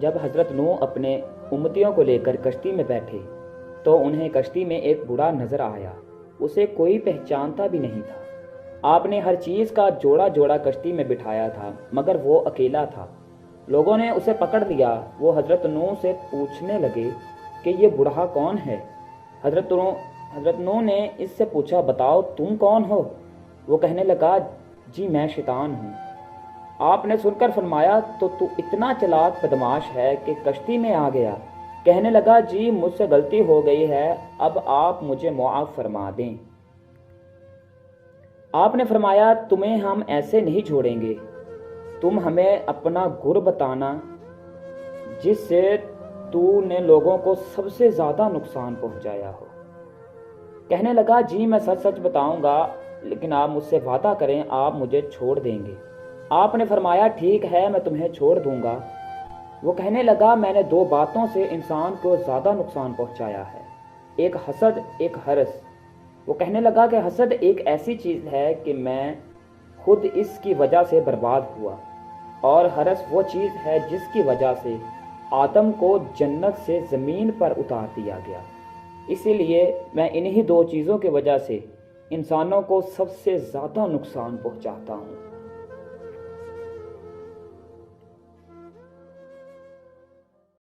جب حضرت نوح اپنے امتیوں کو لے کر کشتی میں بیٹھے تو انہیں کشتی میں ایک بوڑھا نظر آیا۔ اسے کوئی پہچانتا بھی نہیں تھا۔ آپ نے ہر چیز کا جوڑا جوڑا کشتی میں بٹھایا تھا مگر وہ اکیلا تھا۔ لوگوں نے اسے پکڑ لیا۔ وہ حضرت نوح سے پوچھنے لگے کہ یہ بوڑھا کون ہے؟ حضرت نوح نے اس سے پوچھا، بتاؤ تم کون ہو؟ وہ کہنے لگا، جی میں شیطان ہوں۔ آپ نے سن کر فرمایا، تو اتنا چلاک بدماش ہے کہ کشتی میں آ گیا۔ کہنے لگا، جی مجھ سے غلطی ہو گئی ہے، اب آپ مجھے معاف فرما دیں۔ آپ نے فرمایا، تمہیں ہم ایسے نہیں چھوڑیں گے، تم ہمیں اپنا گر بتانا جس سے تو نے لوگوں کو سب سے زیادہ نقصان پہنچایا ہو۔ کہنے لگا، جی میں سچ سچ بتاؤں گا، لیکن آپ مجھ سے وعدہ کریں آپ مجھے چھوڑ دیں گے۔ آپ نے فرمایا، ٹھیک ہے میں تمہیں چھوڑ دوں گا۔ وہ کہنے لگا، میں نے 2 باتوں سے انسان کو زیادہ نقصان پہنچایا ہے، ایک حسد ایک حرص۔ وہ کہنے لگا کہ حسد ایک ایسی چیز ہے کہ میں خود اس کی وجہ سے برباد ہوا، اور حرص وہ چیز ہے جس کی وجہ سے آدم کو جنت سے زمین پر اتار دیا گیا۔ اسی لیے میں انہی 2 چیزوں کی وجہ سے انسانوں کو سب سے زیادہ نقصان پہنچاتا ہوں۔